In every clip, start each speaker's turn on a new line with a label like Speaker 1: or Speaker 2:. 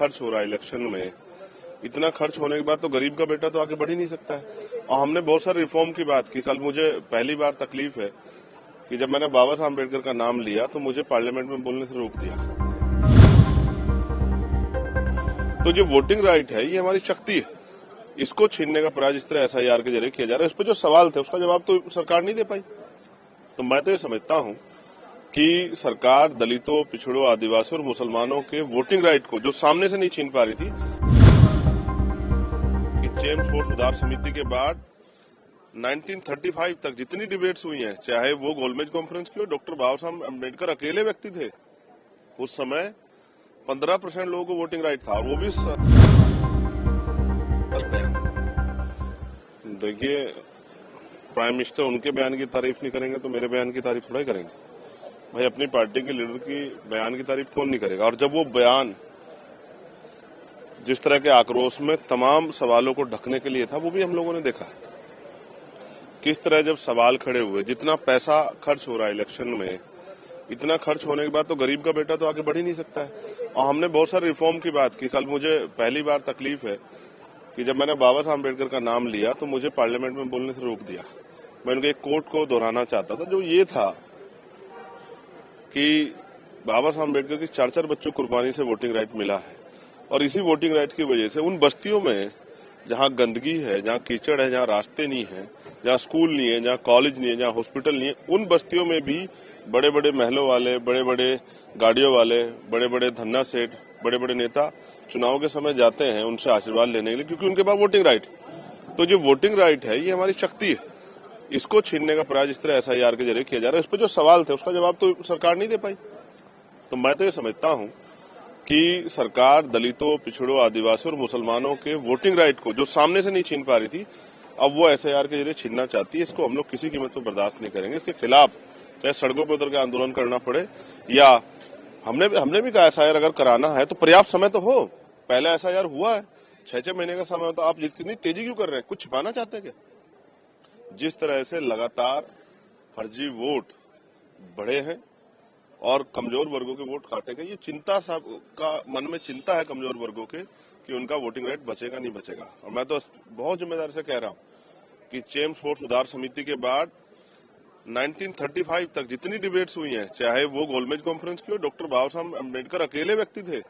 Speaker 1: खर्च हो रहा है इलेक्शन में, इतना खर्च होने के बाद तो गरीब का बेटा तो आगे बढ़ ही नहीं सकता है। और हमने बहुत सारे रिफॉर्म की बात की। कल मुझे पहली बार तकलीफ है कि जब मैंने बाबा साहब अम्बेडकर का नाम लिया तो मुझे पार्लियामेंट में बोलने से रोक दिया। तो जो वोटिंग राइट है ये हमारी शक्ति है, इसको छीनने का प्रयास इस तरह SIR के जरिए किया जा रहा है। इस पर जो सवाल थे उसका जवाब तो सरकार नहीं दे पाई। तो मैं तो ये समझता हूं कि सरकार दलितों, पिछड़ों, आदिवासियों और मुसलमानों के वोटिंग राइट को जो सामने से नहीं छीन पा रही थी, कि जेम्स फोर्ड सुधार समिति के बाद 1935 तक जितनी डिबेट्स हुई हैं, चाहे वो गोलमेज कॉन्फ्रेंस की हो, डॉक्टर बाबा साहब अम्बेडकर अकेले व्यक्ति थे। उस समय 15% लोगों को वोटिंग राइट था, और वो भी देखिए, प्राइम मिनिस्टर उनके बयान की तारीफ नहीं करेंगे तो मेरे बयान की तारीफ थोड़ा ही करेंगे। भाई, अपनी पार्टी के लीडर की बयान की तारीफ कौन नहीं करेगा। और जब वो बयान जिस तरह के आक्रोश में तमाम सवालों को ढकने के लिए था, वो भी हम लोगों ने देखा। किस तरह जब सवाल खड़े हुए, जितना पैसा खर्च हो रहा है इलेक्शन में, इतना खर्च होने के बाद तो गरीब का बेटा तो आगे बढ़ ही नहीं सकता है। और हमने बहुत सारे रिफॉर्म की बात की। कल मुझे पहली बार तकलीफ है कि जब मैंने बाबा साहब अम्बेडकर का नाम लिया तो मुझे पार्लियामेंट में बोलने से रोक दिया। मैं उनके एक कोट को दोहराना चाहता था, जो ये था कि बाबा साहब अम्बेडकर की 4-4 बच्चों को कुर्बानी से वोटिंग राइट मिला है, और इसी वोटिंग राइट की वजह से उन बस्तियों में जहां गंदगी है, जहां कीचड़ है, जहां रास्ते नहीं है, जहां स्कूल नहीं है, जहां कॉलेज नहीं है, जहां हॉस्पिटल नहीं है, उन बस्तियों में भी बड़े बड़े महलों वाले, बड़े बड़े गाड़ियों वाले, बड़े बड़े धन्ना सेठ, बड़े बड़े नेता चुनाव के समय जाते हैं उनसे आशीर्वाद लेने के लिए, क्योंकि उनके पास वोटिंग राइट। तो जो वोटिंग राइट है ये हमारी शक्ति है, इसको छीनने का प्रयास इस तरह SIR के जरिए किया जा रहा है। इस पर जो सवाल थे उसका जवाब तो सरकार नहीं दे पाई। तो मैं तो ये समझता हूं कि सरकार दलितों, पिछड़ों, आदिवासियों और मुसलमानों के वोटिंग राइट को जो सामने से नहीं छीन पा रही थी, अब वो SIR के जरिए छीनना चाहती है। इसको हम लोग किसी कीमत पर बर्दाश्त नहीं करेंगे। इसके खिलाफ चाहे सड़कों पर उतर के आंदोलन करना पड़े, या हमने भी कहा SIR अगर कराना है तो पर्याप्त समय तो हो। पहले SIR हुआ है, 6-6 महीने का समय होता। आप जितनी तेजी क्यों कर रहे हैं? कुछ छिपाना चाहते हैं क्या? जिस तरह से लगातार फर्जी वोट बढ़े हैं और कमजोर वर्गों के वोट काटे गए, ये चिंता सब का मन में चिंता है कमजोर वर्गों के कि उनका वोटिंग राइट बचेगा नहीं बचेगा। और मैं तो बहुत जिम्मेदारी से कह रहा हूं कि जेम्स फोर्ड सुधार समिति के बाद 1935 तक जितनी डिबेट्स हुई हैं, चाहे वो गोलमेज कॉन्फ्रेंस की हो, डॉक्टर बाबा साहब अम्बेडकर अकेले व्यक्ति थे।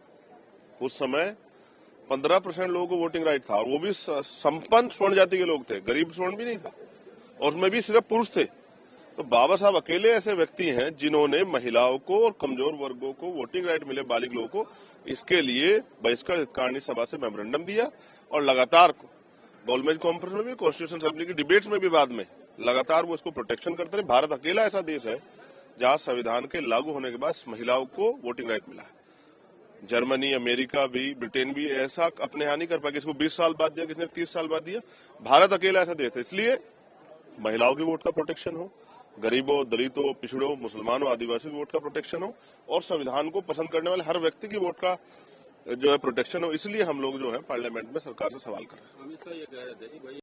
Speaker 1: उस समय 15% लोगों को वोटिंग राइट था, और वो भी संपन्न स्वर्ण जाति के लोग थे, गरीब स्वर्ण भी नहीं था, और उसमें भी सिर्फ पुरुष थे। तो बाबा साहब अकेले ऐसे व्यक्ति हैं जिन्होंने महिलाओं को और कमजोर वर्गों को वोटिंग राइट मिले, बालिग लोगों को, इसके लिए बहिष्कार हितकारिणी सभा से मेमोरेंडम दिया, और लगातार गोलमेज कॉन्फ्रेंस में भी, कॉन्स्टिट्यूशन असेंबली की डिबेट्स में भी बाद में लगातार वो इसको प्रोटेक्शन करते रहे। भारत अकेला ऐसा देश है जहां संविधान के लागू होने के बाद महिलाओं को वोटिंग राइट मिला है। जर्मनी, अमेरिका भी, ब्रिटेन भी ऐसा अपने यहाँ नहीं कर पाया। किसको 20 साल बाद दिया, किसने 30 साल बाद दिया। भारत अकेला ऐसा देश है। इसलिए महिलाओं की वोट का प्रोटेक्शन हो, गरीबों, दलितों, पिछड़ों, मुसलमानों, आदिवासियों की वोट का प्रोटेक्शन हो, और संविधान को पसंद करने वाले हर व्यक्ति की वोट का जो है प्रोटेक्शन हो। इसलिए हम लोग जो है पार्लियामेंट में सरकार से सवाल कर रहे हैं।